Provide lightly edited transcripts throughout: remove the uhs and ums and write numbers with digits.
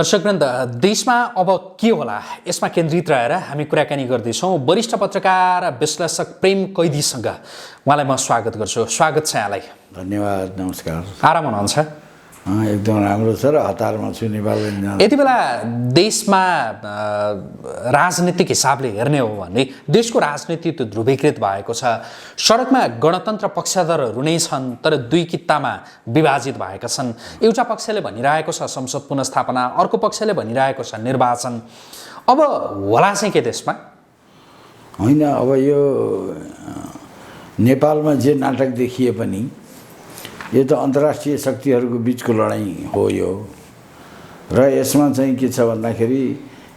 दर्शकवृन्द, देशमा अब के होला यसमा केन्द्रित रहेर हामी कुराकानी गर्दैछौँ वरिष्ठ पत्रकार विश्लेषक प्रेम कैदीसँग। उहाँलाई म स्वागत गर्छु। स्वागत छ यहाँलाई। धन्यवाद, नमस्कार। आराम हुनुहुन्छ? एकदम राम्रो छ र हतारमा छु नेपाल। यति बेला देशमा राजनीतिक हिसाबले हेर्ने हो भने देशको राजनीति त ध्रुवीकृत भएको छ। सडकमा गणतन्त्र पक्षधरहरू नै छन्, तर दुई कित्तामा विभाजित भएका छन्। एउटा पक्षले भनिरहेको छ संसद पुनर्स्थापना, अर्को पक्षले भनिरहेको छ निर्वाचन। अब होला चाहिँ के देशमा? होइन, अब यो नेपालमा जे नाटक देखिए पनि यो त अन्तर्राष्ट्रिय शक्तिहरूको बिचको लडाइँ हो यो। र यसमा चाहिँ के छ भन्दाखेरि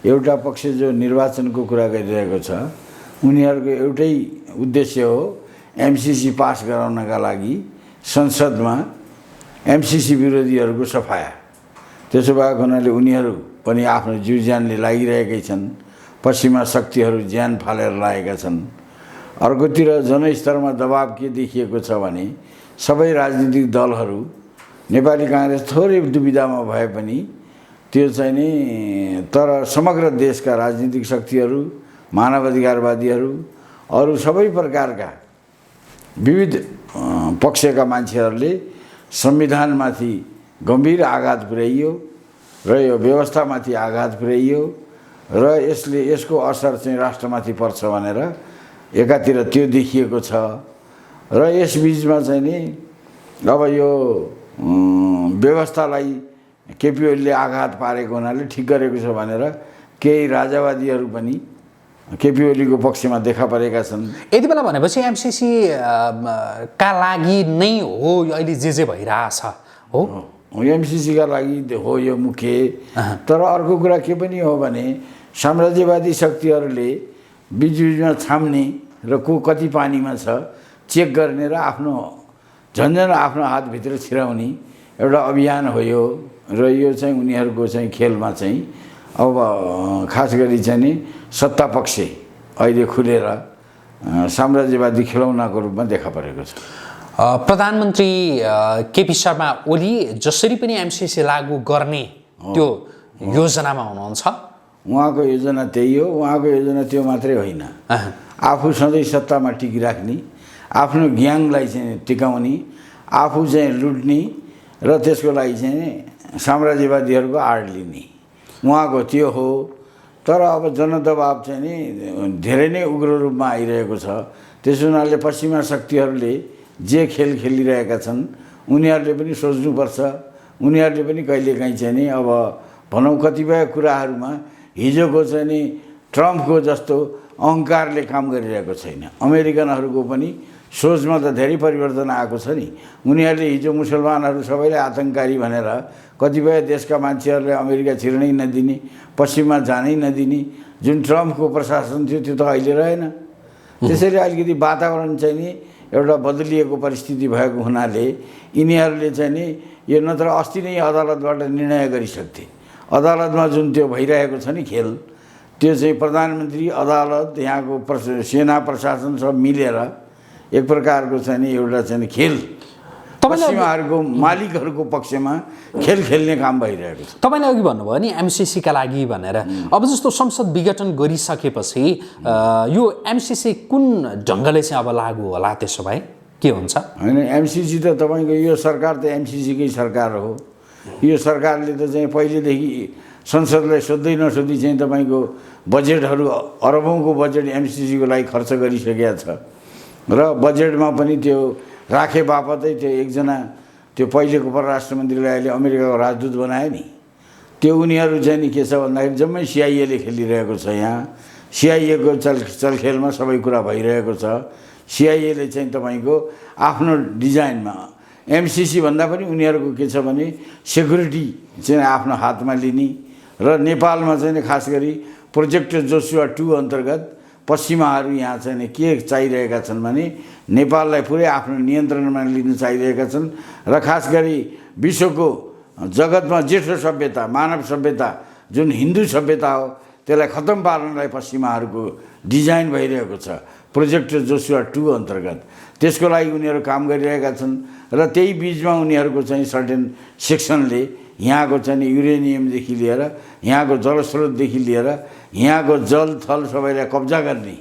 एउटा पक्ष जो निर्वाचनको कुरा गरिरहेको छ उनीहरूको एउटै उद्देश्य हो एमसीसी पास गराउनका लागि संसदमा एमसीसी विरोधीहरूको सफाया। त्यसो भएको हुनाले उनीहरू पनि आफ्नो जीव ज्यानले लागिरहेकै छन्। पश्चिमा शक्तिहरू ज्यान फालेर लागेका छन्। अर्कोतिर जनस्तरमा दबाब के देखिएको छ भने सबै राजनीतिक दलहरू, नेपाली काङ्ग्रेस थोरै दुविधामा भए पनि त्यो चाहिँ नि, तर समग्र देशका राजनीतिक शक्तिहरू, मानवाधिकारवादीहरू, अरू सबै प्रकारका विविध पक्षका मान्छेहरूले संविधानमाथि गम्भीर आघात पुर्याइयो र यो व्यवस्थामाथि आघात पुर्याइयो र यसको असर चाहिँ राष्ट्रमाथि पर्छ भनेर एकातिर त्यो देखिएको छ। र यस बीचमा चाहिँ नि अब यो व्यवस्थालाई केपी ओलीले आघात पारेको हुनाले ठिक गरेको छ भनेर केही राजावादीहरू पनि केपी ओलीको पक्षमा देखा परेका छन्। यति बेला भनेपछि एमसीसी का लागि नै हो अहिले जे भइरहेछ हो? एमसीसी का लागि हो यो मुख्य। तर अर्को कुरा के पनि हो भने साम्राज्यवादी शक्तिहरूले बिचबिचमा छाम्ने र को कति पानीमा छ चेक गर्ने र आफ्नो झन्झन आफ्नो हातभित्र छिराउने एउटा अभियान हो यो। र यो चाहिँ उनीहरूको चाहिँ खेलमा चाहिँ अब खास गरी चाहिँ नि सत्ता पक्ष अहिले खुलेर साम्राज्यवादी खेलौनाको रूपमा देखा परेको छ। प्रधानमन्त्री केपी शर्मा ओली जसरी पनि एमसीसी लागू गर्ने त्यो योजनामा हुनुहुन्छ। उहाँको योजना त्यही हो। उहाँको योजना त्यो मात्रै होइन, आफू सधैँ सत्तामा टिकिराख्ने, आफ्नो ग्याङलाई चाहिँ टिकाउने, आफू चाहिँ लुट्ने र त्यसको लागि चाहिँ साम्राज्यवादीहरूको आड लिने उहाँको त्यो हो। तर अब जनदबाब चाहिँ नि धेरै नै उग्र रूपमा आइरहेको छ। त्यस हुनाले पश्चिमा शक्तिहरूले जे खेल खेलिरहेका छन् उनीहरूले पनि सोच्नुपर्छ। उनीहरूले पनि कहिलेकाहीँ चाहिँ नि अब भनौँ कतिपय कुराहरूमा हिजोको चाहिँ नि ट्रम्पको जस्तो अहङ्कारले काम गरिरहेको छैन। अमेरिकनहरूको पनि सोचमा त धेरै परिवर्तन आएको छ नि। उनीहरूले हिजो मुसलमानहरू सबैलाई आतङ्ककारी भनेर कतिपय देशका मान्छेहरूले अमेरिका छिर्नै नदिने, पश्चिममा जानै नदिने जुन ट्रम्पको प्रशासन थियो त्यो त अहिले रहेन। त्यसैले अलिकति वातावरण चाहिँ नि एउटा बदलिएको परिस्थिति भएको हुनाले यिनीहरूले चाहिँ नि यो नत्र अस्ति नै अदालतबाट निर्णय गरिसक्थे। अदालतमा जुन त्यो भइरहेको छ नि खेल, त्यो चाहिँ प्रधानमन्त्री, अदालत, यहाँको सेना प्रशासन सब मिलेर एक प्रकारको चाहिँ नि एउटा चाहिँ खेल पश्चिमाहरूको मालिकहरूको पक्षमा खेल खेल्ने काम भइरहेको छ। तपाईँले अघि भन्नुभयो नि एमसीसीका लागि भनेर। अब जस्तो संसद विघटन गरिसकेपछि यो एमसीसी कुन ढङ्गले चाहिँ अब लागू होला? त्यसो भए के हुन्छ? होइन, एमसीसी त तपाईँको यो सरकार त एमसीसीकै सरकार हो। यो सरकारले त चाहिँ पहिलेदेखि संसदलाई सोध्दै नसोधी चाहिँ तपाईँको बजेटहरू अरबौँको बजेट एमसीसीको लागि खर्च गरिसकेका छ। र बजेटमा पनि त्यो राखे बापतै त्यो एकजना त्यो पहिलेको परराष्ट्र मन्त्रीलाई अहिले अमेरिकाको राजदूत बनायो नि, त्यो उनीहरू चाहिँ नि के छ भन्दाखेरि जम्मै सिआइएले खेलिरहेको छ। यहाँ सिआइएको चलखेलमा सबै कुरा भइरहेको छ। सिआइएले चाहिँ तपाईँको आफ्नो डिजाइनमा एमसीसी भन्दा पनि उनीहरूको के छ भने सेक्युरिटी चाहिँ आफ्नो हातमा लिने र नेपालमा चाहिँ खास गरी प्रोजेक्ट जोसुवा 2 अन्तर्गत पश्चिमाहरू यहाँ चाहिँ के चाहिरहेका छन् भने नेपाललाई पुरै आफ्नो नियन्त्रणमा लिन चाहिरहेका छन् र खास गरी विश्वको जगतमा जेठो सभ्यता, मानव सभ्यता जुन हिन्दू सभ्यता हो त्यसलाई खत्तम पार्नलाई पश्चिमाहरूको डिजाइन भइरहेको छ प्रोजेक्ट जोसुवा 2 अन्तर्गत। त्यसको लागि उनीहरू काम गरिरहेका छन् र त्यही बीचमा उनीहरूको चाहिँ सर्टेन सेक्सनले यहाँको चाहिँ युरेनियमदेखि लिएर यहाँको जलस्रोतदेखि लिएर यहाँको जल थल सबैलाई कब्जा गर्ने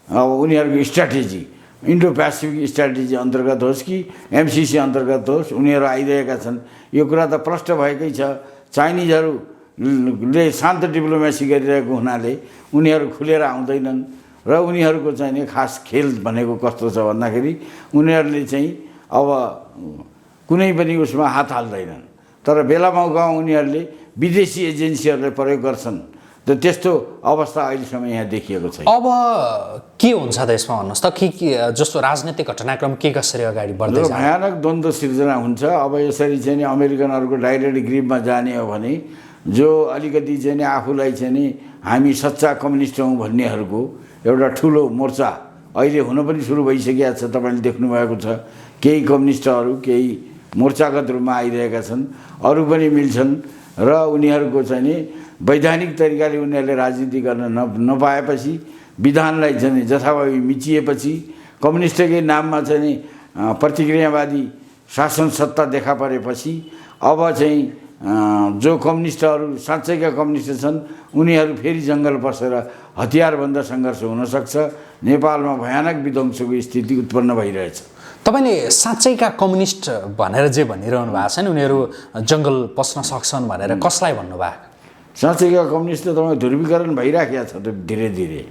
अब उनीहरूको स्ट्राटेजी इन्डो पेसिफिक स्ट्राटेजी अन्तर्गत होस् कि एमसिसी अन्तर्गत होस् उनीहरू आइरहेका छन्। यो कुरा त प्रष्ट भएकै छ। चाइनिजहरूले शान्त डिप्लोमेसी गरिरहेको हुनाले उनीहरू खुलेर आउँदैनन् र उनीहरूको चाहिँ नि खास खेल भनेको कस्तो छ भन्दाखेरि उनीहरूले चाहिँ अब कुनै पनि उसमा हात हाल्दैनन्, तर बेला मौका उनीहरूले विदेशी एजेन्सीहरूलाई प्रयोग गर्छन्। त त्यस्तो अवस्था अहिलेसम्म यहाँ देखिएको छैन। अब के हुन्छ त यसमा भन्नुहोस् त, के जस्तो राजनीतिक घटनाक्रम के कसरी अगाडि बढ्दै जान्छ? भयानक द्वन्द्व सिर्जना हुन्छ। अब यसरी चाहिँ नि अमेरिकनहरूको डाइरेक्ट ग्रिपमा जाने हो भने जो अलिकति चाहिँ नि आफूलाई चाहिँ नि हामी सच्चा कम्युनिस्ट हौँ भन्नेहरूको एउटा ठुलो मोर्चा अहिले हुन पनि सुरु भइसकेको छ। तपाईँले देख्नुभएको छ केही कम्युनिस्टहरू केही मोर्चागत रूपमा आइरहेका छन्, अरू पनि मिल्छन् र उनीहरूको चाहिँ नि वैधानिक तरिकाले उनीहरूले राजनीति गर्न नपाएपछि विधानलाई चाहिँ जथाभावी मिचिएपछि कम्युनिस्टकै नाममा चाहिँ नि प्रतिक्रियावादी शासन सत्ता देखा परेपछि अब चाहिँ जो कम्युनिस्टहरू साँच्चैका कम्युनिस्ट छन् उनीहरू फेरि जङ्गल पसेर हतियारबन्द सङ्घर्ष हुनसक्छ। नेपालमा भयानक विध्वंसको स्थिति उत्पन्न भइरहेछ। तपाईँले साँच्चैका कम्युनिस्ट भनेर जे भनिरहनु भएको छ नि उनीहरू जङ्गल पस्न सक्छन् भनेर कसलाई भन्नुभएको? साँच्चैका कम्युनिस्ट त तपाईँको ध्रुवीकरण भइराखेको छ। त धीरे धीरे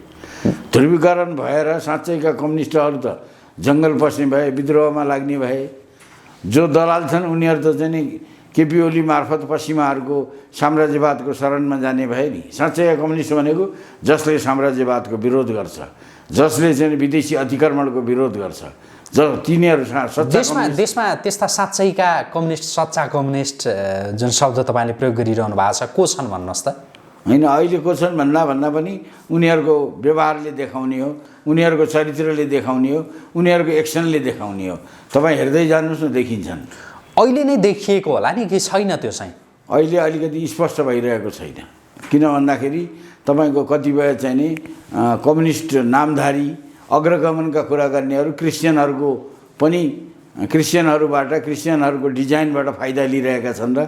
ध्रुवीकरण भएर साँच्चैका कम्युनिस्टहरू त जङ्गल पस्ने भए, विद्रोहमा लाग्ने भए। जो दलाल छन् उनीहरू त चाहिँ नि केपी ओली मार्फत पश्चिमाहरूको साम्राज्यवादको शरणमा जाने भए नि। साँच्चैका कम्युनिस्ट भनेको जसले साम्राज्यवादको विरोध गर्छ, जसले चाहिँ विदेशी अतिक्रमणको विरोध गर्छ, तिनीहरू देशमा त्यस्ता साँच्चैका कम्युनिस्ट सच्चा कम्युनिस्ट जुन शब्द तपाईँले प्रयोग गरिरहनु भएको छ को छन् भन्नुहोस् त? होइन अहिले को छन् भन्दा पनि उनीहरूको व्यवहारले देखाउने हो, उनीहरूको चरित्रले देखाउने हो, उनीहरूको एक्सनले देखाउने हो। तपाईँ हेर्दै जानुहोस् न, देखिन्छन्। अहिले नै देखिएको होला नि कि छैन त्यो चाहिँ? अहिले अलिकति स्पष्ट भइरहेको छैन। किन भन्दाखेरि तपाईँको कतिपय चाहिँ नि कम्युनिस्ट नामधारी अग्रगमनका कुरा गर्नेहरू क्रिस्चियनहरूको पनि क्रिस्चियनहरूबाट क्रिस्चियनहरूको डिजाइनबाट फाइदा लिइरहेका छन् र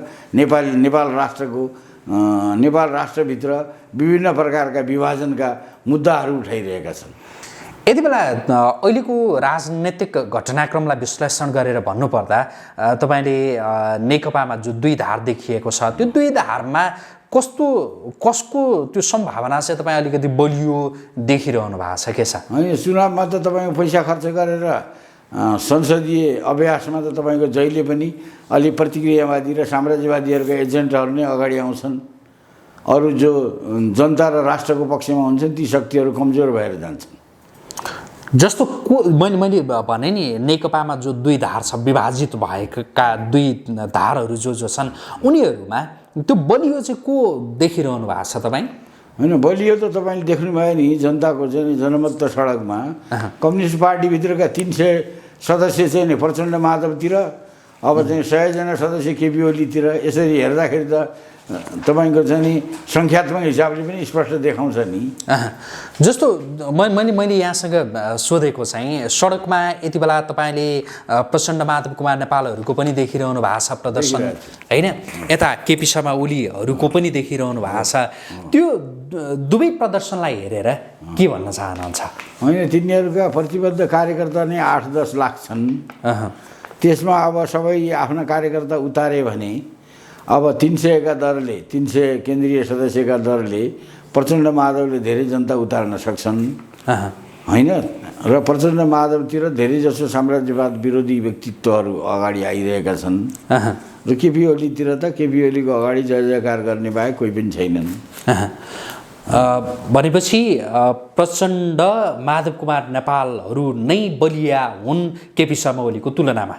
नेपाल राष्ट्रभित्र विभिन्न प्रकारका विभाजनका मुद्दाहरू उठाइरहेका छन्। यति बेला अहिलेको राजनैतिक घटनाक्रमलाई विश्लेषण गरेर भन्नुपर्दा तपाईँले नेकपामा जो दुई धार देखिएको छ त्यो दुई धारमा कसको त्यो सम्भावना चाहिँ तपाईँ अलिकति बलियो देखिरहनु भएको छ के छ? होइन, चुनावमा त तपाईँको पैसा खर्च गरेर संसदीय अभ्यासमा त तपाईँको जहिले पनि अलि प्रतिक्रियावादी र साम्राज्यवादीहरूका एजेन्टहरू नै अगाडि आउँछन्। अरू जो जनता र राष्ट्रको पक्षमा हुन्छन् ती शक्तिहरू कमजोर भएर जान्छन्। जस्तो मैले भने नि नेकपामा जो दुई धार छ, विभाजित भएका दुई धारहरू जो छन् उनीहरूमा त्यो बलियो चाहिँ को देखिरहनु भएको छ तपाईँ? होइन, बलियो त तपाईँले देख्नुभयो नि जनताको चाहिँ जनमत सडकमा कम्युनिस्ट पार्टीभित्रका 300 सदस्य चाहिँ नि प्रचण्ड माधवतिर, अब चाहिँ 100 जना सदस्य केपी ओलीतिर। यसरी हेर्दाखेरि त तपाईँको चाहिँ नि सङ्ख्यात्मक हिसाबले पनि स्पष्ट देखाउँछ नि। जस्तो मैले यहाँसँग सोधेको चाहिँ सडकमा यति बेला तपाईँले प्रचण्ड माधव कुमार नेपालहरूको पनि देखिरहनु भएको छ प्रदर्शन, होइन? यता केपी शर्मा ओलीहरूको पनि देखिरहनु भएको छ। त्यो दुवै प्रदर्शनलाई हेरेर के भन्न चाहनुहुन्छ? होइन, तिनीहरूका प्रतिबद्ध कार्यकर्ता नै 8-10 लाख छन्। त्यसमा अब सबै आफ्ना कार्यकर्ता उतारे भने अब 300 का दरले 300 केन्द्रीय सदस्यका दरले प्रचण्ड माधवले धेरै जनता उतार्न सक्छन्, होइन? र प्रचण्ड माधवतिर धेरै जसो साम्राज्यवाद विरोधी व्यक्तित्वहरू अगाडि आइरहेका छन् र केपी ओलीतिर त केपी ओलीको अगाडि जय जयकार गर्ने बाहेक कोही पनि छैनन्। भनेपछि प्रचण्ड माधव कुमार नेपालहरू नै बलिया हुन् केपी शर्मा ओलीको तुलनामा?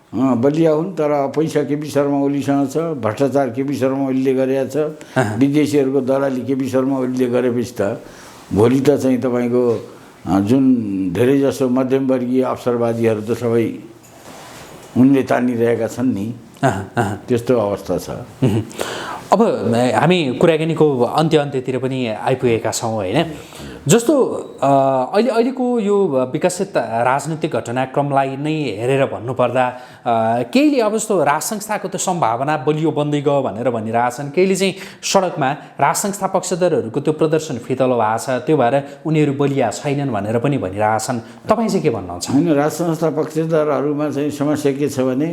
बलिया हुन्, तर पैसा केपी शर्मा ओलीसँग छ, भ्रष्टाचार केपी शर्मा ओलीले गरेका छ, विदेशीहरूको दलाली केपी शर्मा ओलीले गरेपछि त भोलि त चाहिँ तपाईँको जुन धेरै जसो मध्यमवर्गीय अवसरवादीहरू त सबै उनले तानिरहेका छन् नि। त्यस्तो अवस्था छ। अब हामी कुराकानीको अन्त्यतिर पनि आइपुगेका छौँ, होइन? जस्तो अहिलेको यो विकसित राजनीतिक घटनाक्रमलाई नै हेरेर भन्नुपर्दा केहीले अब जस्तो राज संस्थाको त्यो सम्भावना बलियो बन्दै गयो भनेर भनिरहेछन्, केहीले चाहिँ सडकमा राज संस्था पक्षधरहरूको त्यो प्रदर्शन फितलो भएको छ, त्यो भएर उनीहरू बलिया छैनन् भनेर पनि भनिरहेछन्। तपाईँ चाहिँ के भन्नुहुन्छ? होइन, राज संस्था पक्षधरहरूमा चाहिँ समस्या के छ भने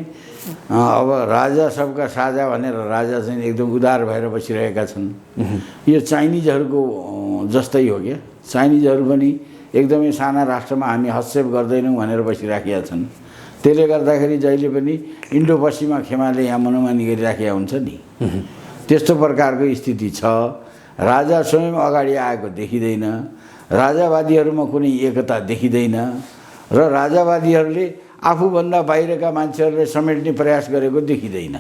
अब राजा सबका साझा भनेर राजा चाहिँ एकदम उदार भएर बसिरहेका छन्। यो चाइनिजहरूको जस्तै हो क्या, चाइनिजहरू पनि एकदमै साना राष्ट्रमा हामी हस्तक्षेप गर्दैनौँ भनेर बसिराखेका छन्। त्यसले गर्दाखेरि जहिले पनि इन्डो पश्चिमा खेमाले यहाँ मनोमानी गरिराखेका हुन्छ नि, त्यस्तो प्रकारको स्थिति छ। राजा स्वयं अगाडि आएको देखिँदैन, राजावादीहरूमा कुनै एकता देखिँदैन र राजावादीहरूले आफूभन्दा बाहिरका मान्छेहरूले समेट्ने प्रयास गरेको देखिँदैन।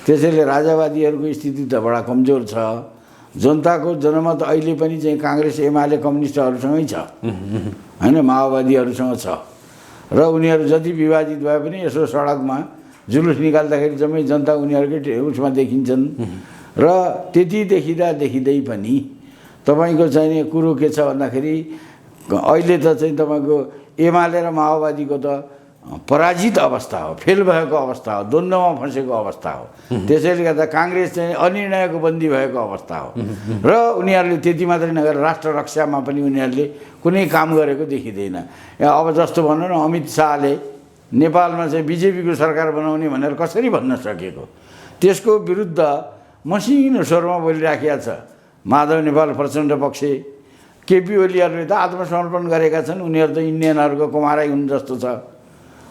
त्यसैले राजावादीहरूको स्थिति त बडा कमजोर छ। जनताको जनमत अहिले पनि चाहिँ काङ्ग्रेस एमाले कम्युनिस्टहरूसँगै छ, होइन, माओवादीहरूसँग छ। र उनीहरू जति विभाजित भए पनि यसो सडकमा जुलुस निकाल्दाखेरि जम्मै जनता उनीहरूकै उसमा देखिन्छन्। र त्यति देखिँदै पनि तपाईँको चाहिँ कुरो के छ भन्दाखेरि अहिले त चाहिँ तपाईँको एमाले र माओवादीको त पराजित अवस्था हो, फेल भएको अवस्था हो, द्वन्द्वमा फँसेको अवस्था हो। त्यसैले गर्दा काङ्ग्रेस चाहिँ अनिर्णयको बन्दी भएको अवस्था हो र उनीहरूले त्यति मात्रै नगरेर राष्ट्र रक्षामा पनि उनीहरूले कुनै काम गरेको देखिँदैन। अब जस्तो भनौँ न, अमित शाहले नेपालमा चाहिँ बिजेपीको सरकार बनाउने भनेर कसरी भन्न सकेको? त्यसको विरुद्ध मसिनो स्वरमा बोलिराखेका छ माधव नेपाल प्रचण्ड पक्ष। केपी ओलीहरूले त आत्मसमर्पण गरेका छन्, उनीहरू त इन्डियनहरूको कुमारै हुन् जस्तो छ।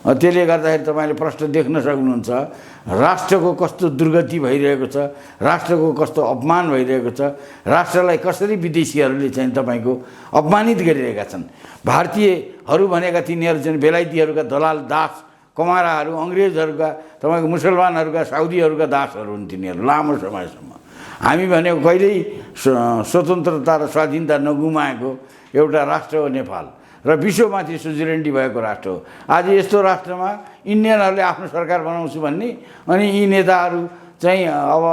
त्यसले गर्दाखेरि तपाईँले प्रश्न देख्न सक्नुहुन्छ राष्ट्रको कस्तो दुर्गति भइरहेको छ, राष्ट्रको कस्तो अपमान भइरहेको छ, राष्ट्रलाई कसरी विदेशीहरूले चाहिँ तपाईँको अपमानित गरिरहेका छन्। भारतीयहरू भनेका तिनीहरू चाहिँ बेलायतीहरूका दलाल दास कमाराहरू, अङ्ग्रेजहरूका तपाईँको मुसलमानहरूका साउदीहरूका दासहरू हुन् तिनीहरू लामो समयसम्म। हामी भनेको कहिल्यै स्वतन्त्रता र स्वाधीनता नगुमाएको एउटा राष्ट्र हो नेपाल र विश्वमाथि सुजरेन्टी भएको राष्ट्र हो। आज यस्तो राष्ट्रमा इन्डियनहरूले आफ्नो सरकार बनाउँछु भन्ने, अनि यी नेताहरू चाहिँ अब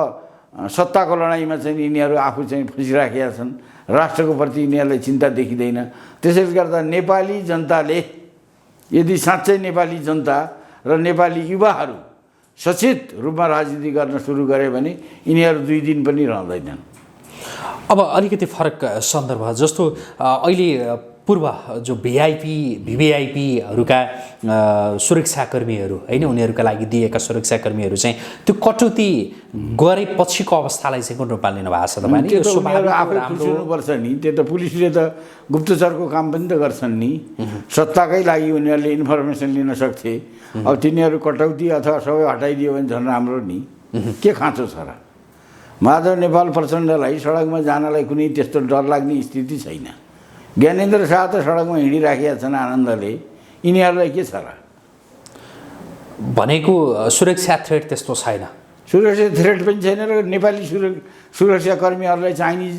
सत्ताको लडाइँमा चाहिँ यिनीहरू आफू चाहिँ फसिराखेका छन्। राष्ट्रको प्रति यिनीहरूलाई चिन्ता देखिँदैन। त्यसैले गर्दा नेपाली जनताले यदि साँच्चै नेपाली जनता र नेपाली युवाहरू सचेत रूपमा राजनीति गर्न सुरु गरे भने यिनीहरू 2 दिन पनि रहँदैनन्। अब अलिकति फरक सन्दर्भ, जस्तो अहिले पूर्व जो भिभिआइपीहरूका सुरक्षाकर्मीहरू होइन, उनीहरूका लागि दिएका सुरक्षाकर्मीहरू चाहिँ त्यो कटौती गरेपछिको अवस्थालाई चाहिँ कुन रूपमा लिनु भएको छ तपाईँले? आफै खुल्नुपर्छ नि, त्यो त पुलिसले त गुप्तचरको काम पनि त गर्छन् नि। सत्ताकै लागि उनीहरूले इन्फर्मेसन लिन सक्थे। अब तिनीहरू कटौती अथवा सबै हटाइदियो भने झन् राम्रो नि, के खाँचो छ र? माधव नेपाल प्रचण्डलाई सडकमा जानलाई कुनै त्यस्तो डर लाग्ने स्थिति छैन। ज्ञानेन्द्र शाह त सडकमा हिँडिराखेका छन् आनन्दले, यिनीहरूलाई के छ र? भनेको सुरक्षा थ्रेट त्यस्तो छैन, सुरक्षा थ्रेट पनि छैन। र नेपाली सुरक्षाकर्मीहरूलाई चाइनिज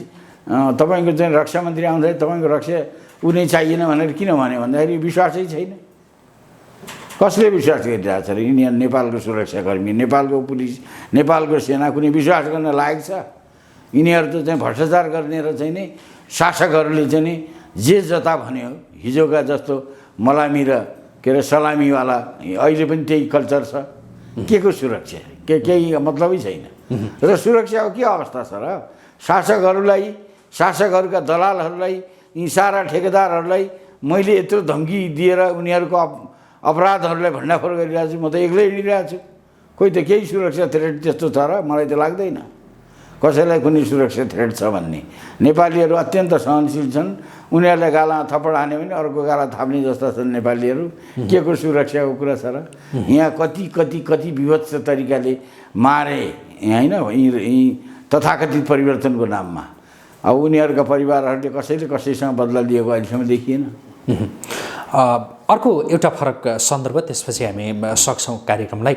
तपाईँको चाहिँ रक्षा मन्त्री आउँदाखेरि तपाईँको रक्षा उनी चाहिएन भनेर किन भन्यो भन्दाखेरि विश्वासै छैन। कसले विश्वास गरिरहेछ र? यिनीहरू नेपालको सुरक्षाकर्मी, नेपालको पुलिस, नेपालको सेना कुनै विश्वास गर्न लायक छ? यिनीहरू त चाहिँ भ्रष्टाचार गर्ने र चाहिँ नि शासकहरूले चाहिँ नि जे जता भन्यो, हिजोका जस्तो मलामी र के अरे सलामीवाला अहिले पनि त्यही कल्चर छ। के को सुरक्षा? केही मतलबै छैन। र सुरक्षाको के अवस्था छ र? शासकहरूका दलालहरूलाई, यी सारा ठेकेदारहरूलाई मैले यत्रो धम्की दिएर उनीहरूको अपराधहरूलाई भण्डाफोर गरिरहेको छु, म त एक्लै हिँडिरहेको छु। कोही त केही सुरक्षा थ्रेट त्यस्तो छ र? मलाई त लाग्दैन कसैलाई कुनै सुरक्षा थ्रेट छ भन्ने। नेपालीहरू अत्यन्त सहनशील छन्। उनीहरूलाई गाला थप्पड हान्यो भने अर्को गाला थाप्ने जस्ता छन् नेपालीहरू। के को सुरक्षाको कुरा छ र? यहाँ कति कति कति विभत्स तरिकाले मारे होइन, यी तथाकथित परिवर्तनको नाममा। अब उनीहरूका परिवारहरूले कसैले कसैसँग बदला लिएको अहिलेसम्म देखिएन। अर्को एउटा फरक सन्दर्भ, त्यसपछि हामी सक्छौँ कार्यक्रमलाई।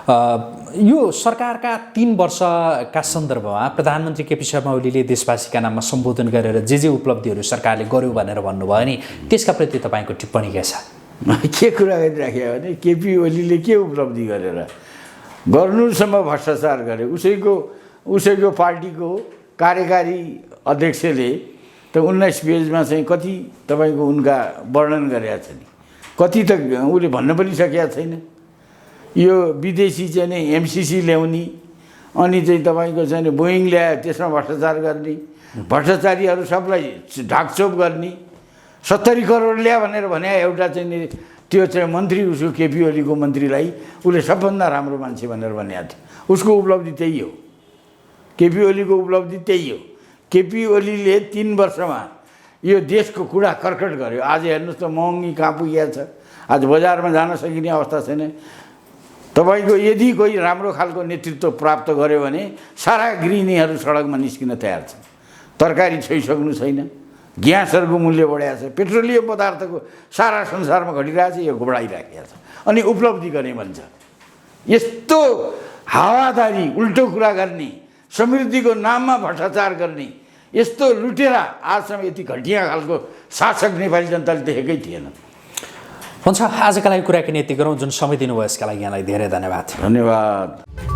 यो सरकारका 3 वर्षका सन्दर्भमा प्रधानमन्त्री केपी शर्मा ओलीले देशवासीका नाममा सम्बोधन गरेर जे उपलब्धिहरू सरकारले गर्यो भनेर भन्नुभयो नि, त्यसका प्रति तपाईँको टिप्पणी के छ? के कुरा गरिराख्यो भने केपी ओलीले के उपलब्धि गरेर गर्नुसम्म भ्रष्टाचार गरे। उसैको पार्टीको कार्यकारी अध्यक्षले त 19 पेजमा चाहिँ कति तपाईँको उनका वर्णन गरेका छ नि, कति त उसले भन्न पनि सकेका छैन। यो विदेशी चाहिँ नि एमसिसी ल्याउने, अनि चाहिँ तपाईँको चाहिँ नि बोइङ ल्यायो त्यसमा भ्रष्टाचार गर्ने, भ्रष्टाचारीहरू सबलाई ढाकछोप गर्ने, 70 करोड ल्या भनेर भने एउटा चाहिँ नि त्यो चाहिँ मन्त्री उसको केपी ओलीको मन्त्रीलाई उसले सबभन्दा राम्रो मान्छे भनेर भनेको थियो। उसको उपलब्धि त्यही हो, केपी ओलीको उपलब्धि त्यही हो। केपी ओलीले 3 वर्षमा यो देशको कुरा कर्कट गर्यो। आज हेर्नुहोस् त महँगी कहाँ पुगेको छ, आज बजारमा जान सकिने अवस्था छैन। तपाईँको यदि कोही राम्रो खालको नेतृत्व प्राप्त गर्यो भने सारा गृहिणीहरू सडकमा निस्किन तयार छन्। तरकारी छोइसक्नु छैन, ग्यासहरूको मूल्य बढाएको छ, पेट्रोलियम पदार्थको सारा संसारमा घटिरहेको छ, यो घोडाइराखेको छ। अनि उपलब्धि गर्ने भन्छ। यस्तो हावादारी उल्टो कुरा गर्ने, समृद्धिको नाममा भ्रष्टाचार गर्ने यस्तो लुटेरा आजसम्म यति घटिया खालको शासक नेपाली जनताले देखेकै थिएन। हुन्छ, आजका लागि कुराकानी यति गरौँ। जुन समय दिनुभयो यसका लागि यहाँलाई धेरै धन्यवाद। धन्यवाद।